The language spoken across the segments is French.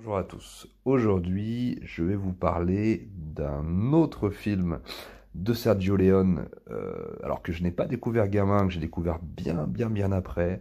Bonjour à tous. Aujourd'hui, je vais vous parler d'un autre film de Sergio Leone, alors que je n'ai pas découvert gamin, que j'ai découvert bien après,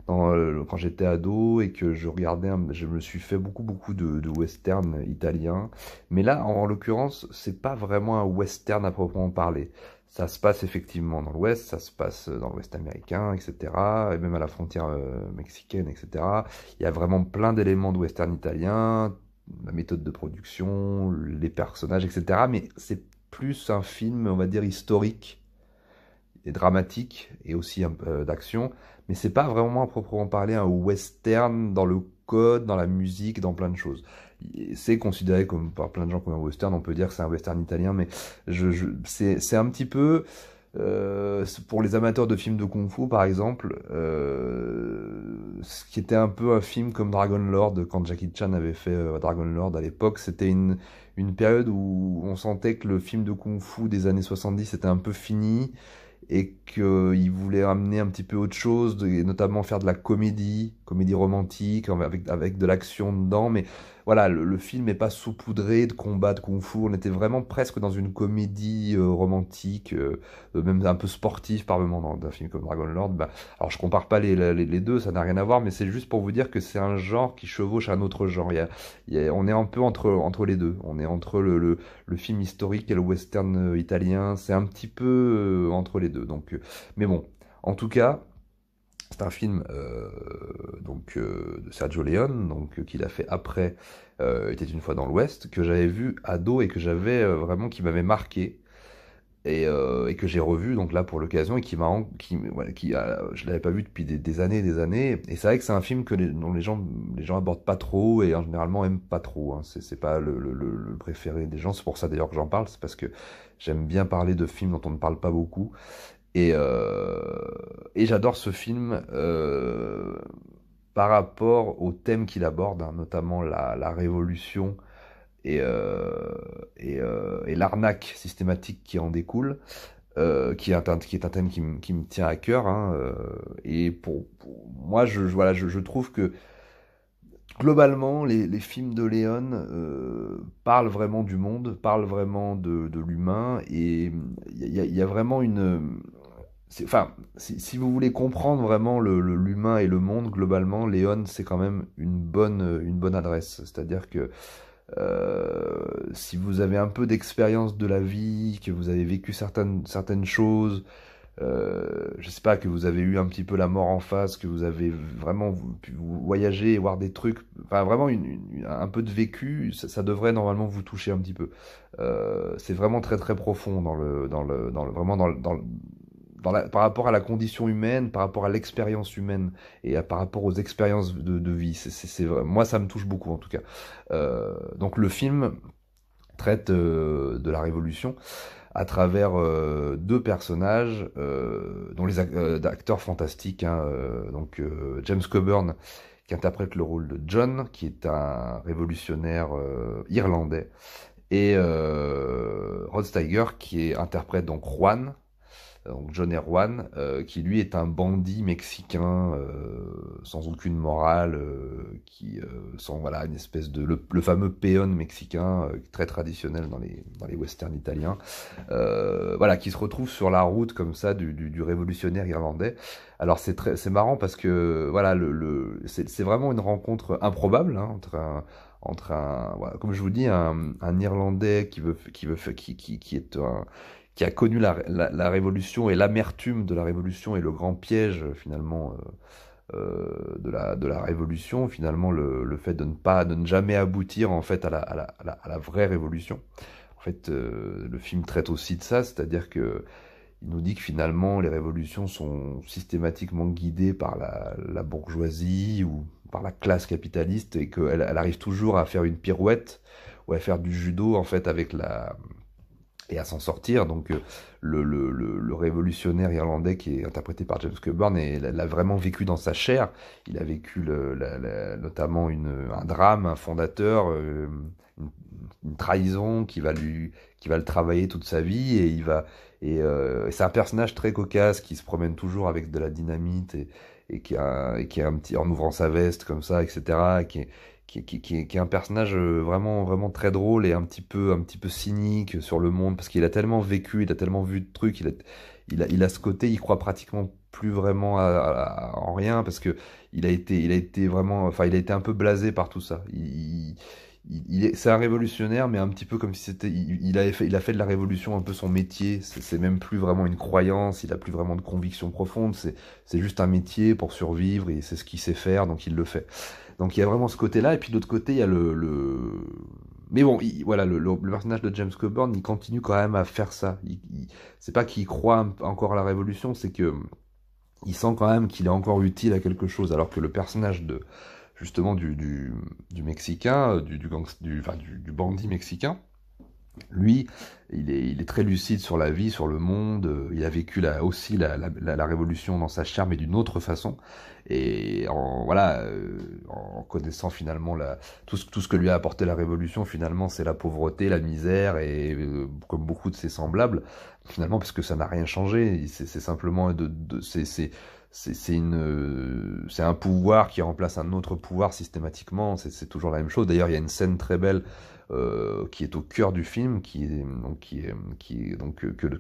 quand j'étais ado et que je regardais, je me suis fait beaucoup de western italiens. Mais là, en l'occurrence, c'est pas vraiment un western à proprement parler. Ça se passe effectivement dans l'Ouest, ça se passe dans l'Ouest américain, etc., et même à la frontière mexicaine, etc. Il y a vraiment plein d'éléments de western italien, la méthode de production, les personnages, etc. Mais c'est plus un film, on va dire, historique et dramatique et aussi un peu d'action. Mais c'est pas vraiment à proprement parler un western dans le code, dans la musique, dans plein de choses. C'est considéré comme par plein de gens comme un western, on peut dire que c'est un western italien, mais c'est un petit peu pour les amateurs de films de kung-fu, par exemple, ce qui était un peu un film comme Dragon Lord, quand Jackie Chan avait fait Dragon Lord à l'époque, c'était une période où on sentait que le film de kung-fu des années 70 était un peu fini et qu'il voulait amener un petit peu autre chose, et notamment faire de la comédie romantique, avec de l'action dedans, mais voilà, le film n'est pas saupoudré de combats de kung-fu, on était vraiment presque dans une comédie romantique, même un peu sportive par moment dans un film comme Dragon Lord. Bah, alors je compare pas les deux, ça n'a rien à voir, mais c'est juste pour vous dire que c'est un genre qui chevauche un autre genre. On est un peu entre les deux, on est entre le film historique et le western italien, c'est un petit peu entre les deux. Mais bon, en tout cas, c'est un film de Sergio Leone, qu'il a fait après était une fois dans l'Ouest, que j'avais vu ado et que j'avais vraiment qui m'avait marqué. Et que j'ai revu donc là pour l'occasion et voilà, je l'avais pas vu depuis des années et des années, et c'est vrai que c'est un film dont les gens abordent pas trop et en généralement aiment pas trop, hein. C'est pas le préféré des gens, c'est pour ça d'ailleurs que j'en parle, c'est parce que j'aime bien parler de films dont on ne parle pas beaucoup, et j'adore ce film par rapport au thème qu'il aborde, hein, notamment la révolution et l'arnaque systématique qui en découle, qui est un thème qui me tient à cœur, hein, et pour moi, voilà, je trouve que globalement, les films de Léon parlent vraiment du monde, parlent vraiment de l'humain, et il y a vraiment enfin, si vous voulez comprendre vraiment l'humain et le monde, globalement, Léon, c'est quand même une bonne adresse. C'est-à-dire que si vous avez un peu d'expérience de la vie, que vous avez vécu certaines choses, je sais pas, que vous avez eu un petit peu la mort en face, que vous avez vraiment pu voyager et voir des trucs, enfin vraiment un peu de vécu, ça devrait normalement vous toucher un petit peu. C'est vraiment très profond vraiment par rapport à la condition humaine, par rapport à l'expérience humaine et par rapport aux expériences de vie. Moi, ça me touche beaucoup en tout cas. Donc le film traite de la Révolution à travers deux personnages dont acteurs fantastiques, hein, James Coburn qui interprète le rôle de John, qui est un révolutionnaire irlandais, et Rod Steiger qui interprète donc Juan, donc John Erwan, qui lui est un bandit mexicain sans aucune morale, sans voilà une espèce de le fameux peon mexicain très traditionnel dans les westerns italiens, voilà, qui se retrouve sur la route comme ça du révolutionnaire irlandais. Alors c'est marrant parce que voilà c'est vraiment une rencontre improbable, hein, voilà, comme je vous dis, un Irlandais qui est qui a connu la révolution et l'amertume de la révolution et le grand piège finalement de la révolution, finalement le fait de ne jamais aboutir en fait à la vraie révolution. En fait, le film traite aussi de ça, c'est-à-dire que il nous dit que finalement les révolutions sont systématiquement guidées par la bourgeoisie ou par la classe capitaliste, et qu'elle arrive toujours à faire une pirouette ou à faire du judo en fait et à s'en sortir. Donc le révolutionnaire irlandais qui est interprété par James Coburn l'a vraiment vécu dans sa chair. Il a vécu notamment un drame, un fondateur, une, une trahison qui va le travailler toute sa vie, et c'est un personnage très cocasse qui se promène toujours avec de la dynamite, et qui a un petit, en ouvrant sa veste comme ça, etc. qui est un personnage vraiment, vraiment très drôle et un petit peu cynique sur le monde, parce qu'il a tellement vécu, il a tellement vu de trucs, il a ce côté, il croit pratiquement plus vraiment en rien, parce que il a été vraiment, enfin, il a été un peu blasé par tout ça. C'est un révolutionnaire, mais un petit peu comme si c'était, il a fait de la révolution un peu son métier. C'est même plus vraiment une croyance, il a plus vraiment de conviction profonde. C'est juste un métier pour survivre et c'est ce qu'il sait faire, donc il le fait. Donc il y a vraiment ce côté-là, et puis de l'autre côté, il y a Mais bon, voilà, le personnage de James Coburn, il continue quand même à faire ça. C'est pas qu'il croit encore à la révolution, c'est que il sent quand même qu'il est encore utile à quelque chose, alors que le personnage de justement du Mexicain, enfin, du bandit mexicain, lui, il est très lucide sur la vie, sur le monde. Il a vécu aussi la révolution dans sa chair, mais d'une autre façon. Et voilà, en connaissant finalement tout ce que lui a apporté la révolution, finalement, c'est la pauvreté, la misère, et comme beaucoup de ses semblables, finalement, parce que ça n'a rien changé. C'est simplement c'est un pouvoir qui remplace un autre pouvoir systématiquement. C'est toujours la même chose. D'ailleurs, il y a une scène très belle qui est au cœur du film, que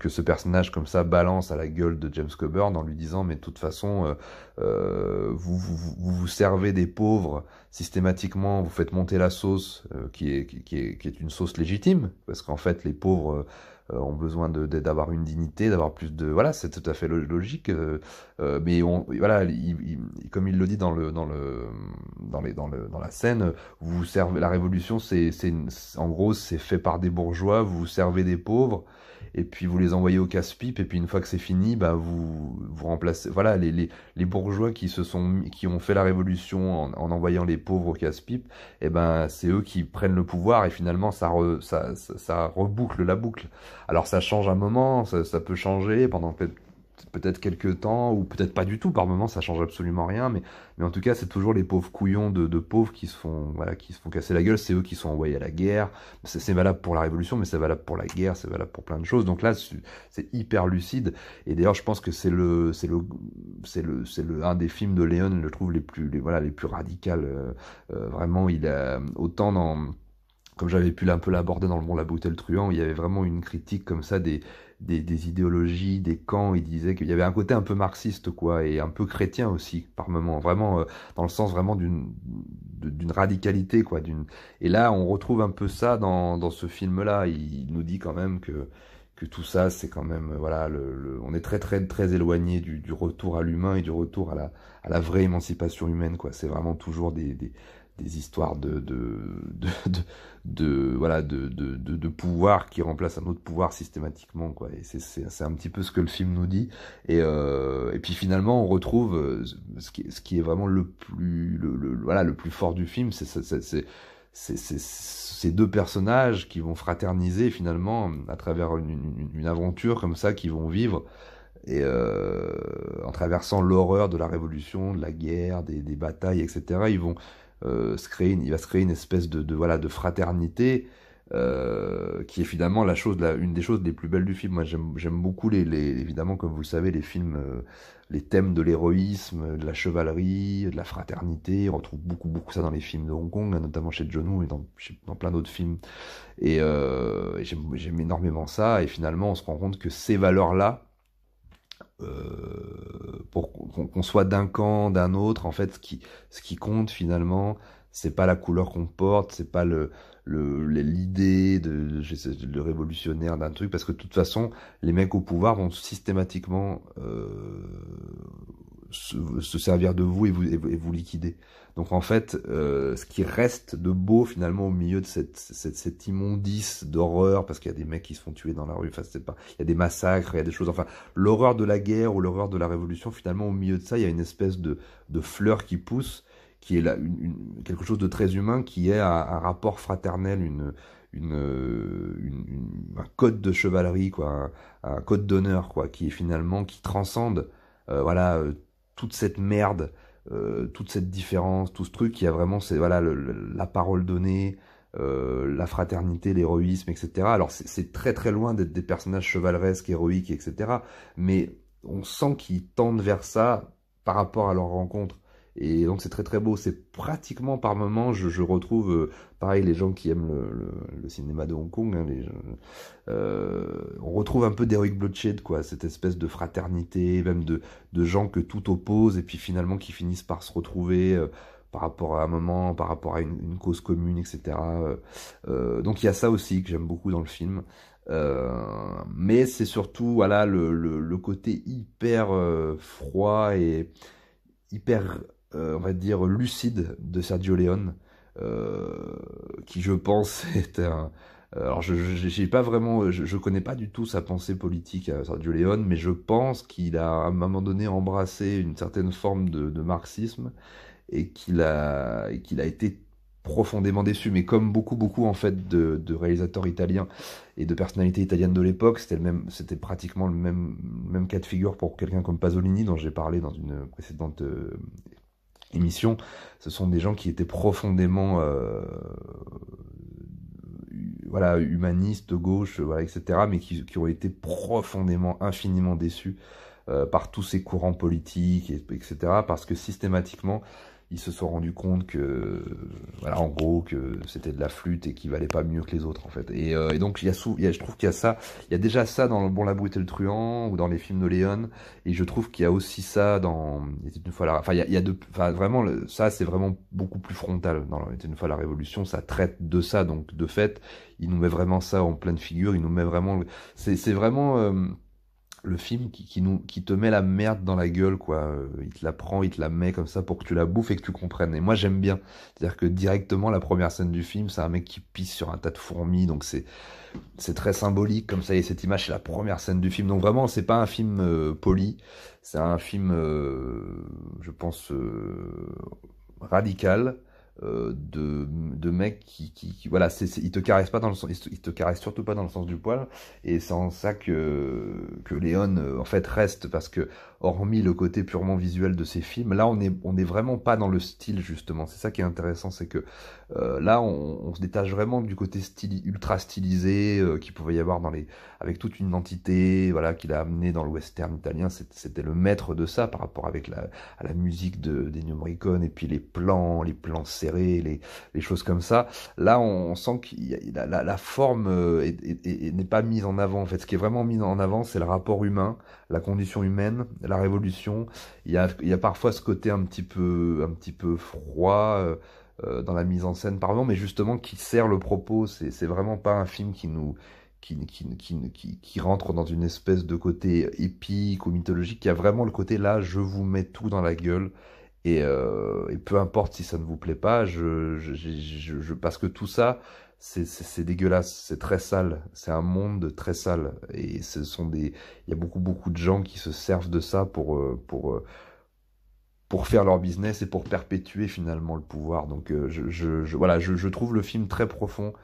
ce personnage comme ça balance à la gueule de James Coburn en lui disant mais de toute façon vous servez des pauvres systématiquement, vous faites monter la sauce qui est une sauce légitime, parce qu'en fait les pauvres ont besoin d'avoir une dignité, d'avoir plus de... Voilà, c'est tout à fait logique. Mais voilà, comme il le dit dans la scène, vous servez, la révolution, en gros, c'est fait par des bourgeois, vous servez des pauvres, et puis vous les envoyez au casse-pipe, et puis une fois que c'est fini, bah, vous remplacez... Voilà, les bourgeois qui ont fait la révolution en envoyant les pauvres au casse-pipe, et ben, c'est eux qui prennent le pouvoir, et finalement, ça reboucle la boucle. Alors ça change un moment, ça peut changer pendant peut-être quelques temps, ou peut-être pas du tout, par moment ça change absolument rien, mais en tout cas c'est toujours les pauvres couillons de pauvres voilà, qui se font casser la gueule, c'est eux qui sont envoyés à la guerre, c'est valable pour la révolution, mais c'est valable pour la guerre, c'est valable pour plein de choses, donc là c'est hyper lucide, et d'ailleurs je pense que un des films de Léon, je trouve voilà, les plus radicales, vraiment il a autant comme j'avais pu un peu l'aborder dans le Bon, la beauté, le truand, il y avait vraiment une critique comme ça des idéologies, des camps. Il disait qu'il y avait un côté un peu marxiste, quoi, et un peu chrétien aussi, par moment, vraiment, dans le sens vraiment d'une radicalité, quoi. Et là, on retrouve un peu ça dans ce film-là. Il nous dit quand même que tout ça, c'est quand même, voilà, on est très, très, très éloigné du retour à l'humain et du retour à la vraie émancipation humaine, quoi. C'est vraiment toujours des histoires voilà, de pouvoir qui remplace un autre pouvoir systématiquement, quoi. Et c'est un petit peu ce que le film nous dit. Et puis finalement, on retrouve ce qui est vraiment voilà, le plus fort du film, c'est ces deux personnages qui vont fraterniser finalement à travers une aventure comme ça, qui vont vivre. Et en traversant l'horreur de la révolution, de la guerre, des batailles, etc., il va se créer une espèce voilà, de fraternité qui est finalement une des choses les plus belles du film. Moi, j'aime beaucoup évidemment, comme vous le savez, les films, les thèmes de l'héroïsme, de la chevalerie, de la fraternité. On retrouve beaucoup, beaucoup ça dans les films de Hong Kong, notamment chez John Woo et dans plein d'autres films. Et j'aime énormément ça. Et finalement, on se rend compte que ces valeurs-là, pour qu'on soit d'un camp, d'un autre, en fait, ce qui compte finalement, c'est pas la couleur qu'on porte, c'est pas l'idée de révolutionnaire d'un truc, parce que de toute façon, les mecs au pouvoir vont systématiquement se servir de vous et vous liquider. Donc en fait, ce qui reste de beau finalement au milieu de cette immondice d'horreur, parce qu'il y a des mecs qui se font tuer dans la rue, enfin c'est pas, il y a des massacres, il y a des choses, enfin l'horreur de la guerre ou l'horreur de la révolution, finalement au milieu de ça, il y a une espèce de fleur qui pousse, qui est là quelque chose de très humain, qui est un rapport fraternel, un code de chevalerie, quoi, un code d'honneur, quoi, qui est finalement qui transcende, voilà, toute cette merde, toute cette différence, tout ce truc qui a vraiment, c'est voilà, la parole donnée, la fraternité, l'héroïsme, etc. Alors c'est très très loin d'être des personnages chevaleresques, héroïques, etc. Mais on sent qu'ils tendent vers ça par rapport à leur rencontre. Et donc c'est très très beau. C'est pratiquement par moments, je retrouve, pareil, les gens qui aiment le cinéma de Hong Kong, hein, on retrouve un peu d'Heroic Bloodshed, quoi, cette espèce de fraternité, même de gens que tout oppose, et puis finalement qui finissent par se retrouver par rapport à un moment, par rapport à une cause commune, etc. Donc il y a ça aussi que j'aime beaucoup dans le film. Mais c'est surtout voilà le côté hyper froid et hyper on va dire lucide de Sergio Leone, qui je pense est un alors j'ai pas vraiment je connais pas du tout sa pensée politique à Sergio Leone, mais je pense qu'il a à un moment donné embrassé une certaine forme de marxisme et qu'il a été profondément déçu, mais comme beaucoup en fait de réalisateurs italiens et de personnalités italiennes de l'époque, c'était pratiquement le même cas de figure pour quelqu'un comme Pasolini dont j'ai parlé dans une précédente émission. Ce sont des gens qui étaient profondément voilà, humanistes, de gauche, voilà, etc., mais qui ont été profondément, infiniment déçus par tous ces courants politiques, etc., parce que systématiquement, ils se sont rendus compte que, voilà, en gros, que c'était de la flûte et qu'ils valaient pas mieux que les autres, en fait. Et donc, je trouve qu'il y a ça, il y a déjà ça dans Le Bon, la Brute et le Truand, ou dans les films de Léon, et je trouve qu'il y a aussi ça dans Il était une fois la, enfin, il y a enfin, vraiment, ça, c'est vraiment beaucoup plus frontal dans Il était une fois la Révolution, ça traite de ça, donc, de fait, il nous met vraiment ça en pleine figure, il nous met vraiment, c'est vraiment, le film qui te met la merde dans la gueule, quoi. Il te la prend, il te la met comme ça pour que tu la bouffes et que tu comprennes. Et moi, j'aime bien. C'est-à-dire que directement, la première scène du film, c'est un mec qui pisse sur un tas de fourmis, donc c'est très symbolique, comme ça, et cette image, c'est la première scène du film. Donc vraiment, c'est pas un film poli, c'est un film, je pense, radical, de mecs voilà, ils te caressent pas dans le sens, ils te caressent surtout pas dans le sens du poil, et c'est en ça que Léon en fait reste, parce que hormis le côté purement visuel de ces films, là on est vraiment pas dans le style, justement. C'est ça qui est intéressant, c'est que là on se détache vraiment du côté ultra stylisé qu'il pouvait y avoir avec toute une identité, voilà, qu'il a amené dans le western italien. C'était le maître de ça par rapport à la musique d'Ennio Morricone, et puis les plans serrés, les choses comme ça. Là, on sent que la forme n'est pas mise en avant. En fait, ce qui est vraiment mis en avant, c'est le rapport humain, la condition humaine, la révolution. Il y a parfois ce côté un petit peu froid dans la mise en scène par moment, mais justement qui sert le propos. C'est vraiment pas un film qui rentre dans une espèce de côté épique ou mythologique. Il y a vraiment le côté là, je vous mets tout dans la gueule. Et peu importe si ça ne vous plaît pas, parce que tout ça, c'est dégueulasse, c'est très sale, c'est un monde très sale, et il y a beaucoup de gens qui se servent de ça pour faire leur business et pour perpétuer finalement le pouvoir. Donc voilà, je trouve le film très profond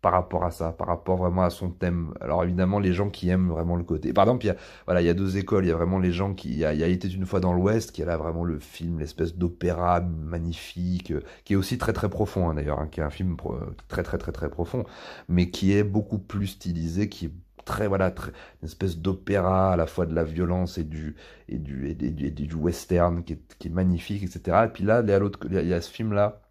par rapport à ça, par rapport vraiment à son thème. Alors évidemment, les gens qui aiment vraiment le côté. Par exemple, voilà, il y a deux écoles. Il y a vraiment les gens il y a été une fois dans l'Ouest, qui est là vraiment le film, l'espèce d'opéra magnifique, qui est aussi très très profond, hein, d'ailleurs, hein, qui est un film très profond, mais qui est beaucoup plus stylisé, qui est voilà, une espèce d'opéra, à la fois de la violence et du western, qui est magnifique, etc. Et puis là, il y a ce film-là,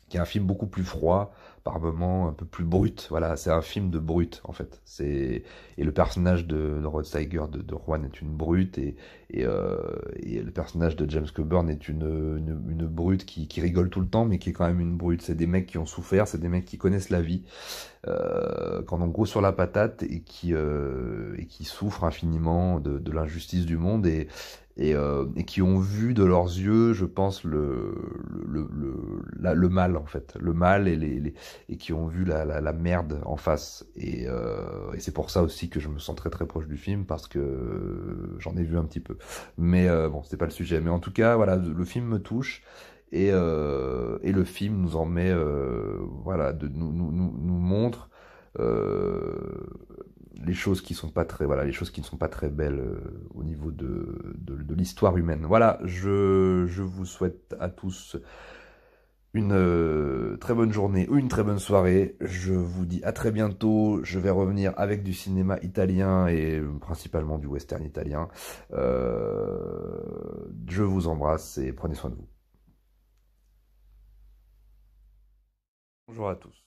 qui est un film beaucoup plus froid, par moments un peu plus brut. Voilà, c'est un film de brute, en fait. Et le personnage de Rod Steiger, de Juan, est une brute, et le personnage de James Coburn est une brute qui rigole tout le temps, mais qui est quand même une brute. C'est des mecs qui ont souffert, c'est des mecs qui connaissent la vie, quand on gros sur la patate, et qui souffrent infiniment de l'injustice du monde, et qui ont vu de leurs yeux, je pense, le mal, en fait, le mal, et qui ont vu la merde en face. Et c'est pour ça aussi que je me sens très proche du film, parce que j'en ai vu un petit peu. Mais bon, c'était pas le sujet. Mais en tout cas, voilà, le film me touche. Et le film nous en met, voilà, nous montre euh, les choses qui sont pas très, voilà, les choses qui ne sont pas très belles au niveau de l'histoire humaine. Voilà, je vous souhaite à tous une très bonne journée ou une très bonne soirée. Je vous dis à très bientôt. Je vais revenir avec du cinéma italien, et principalement du western italien. Je vous embrasse et prenez soin de vous. Bonjour à tous.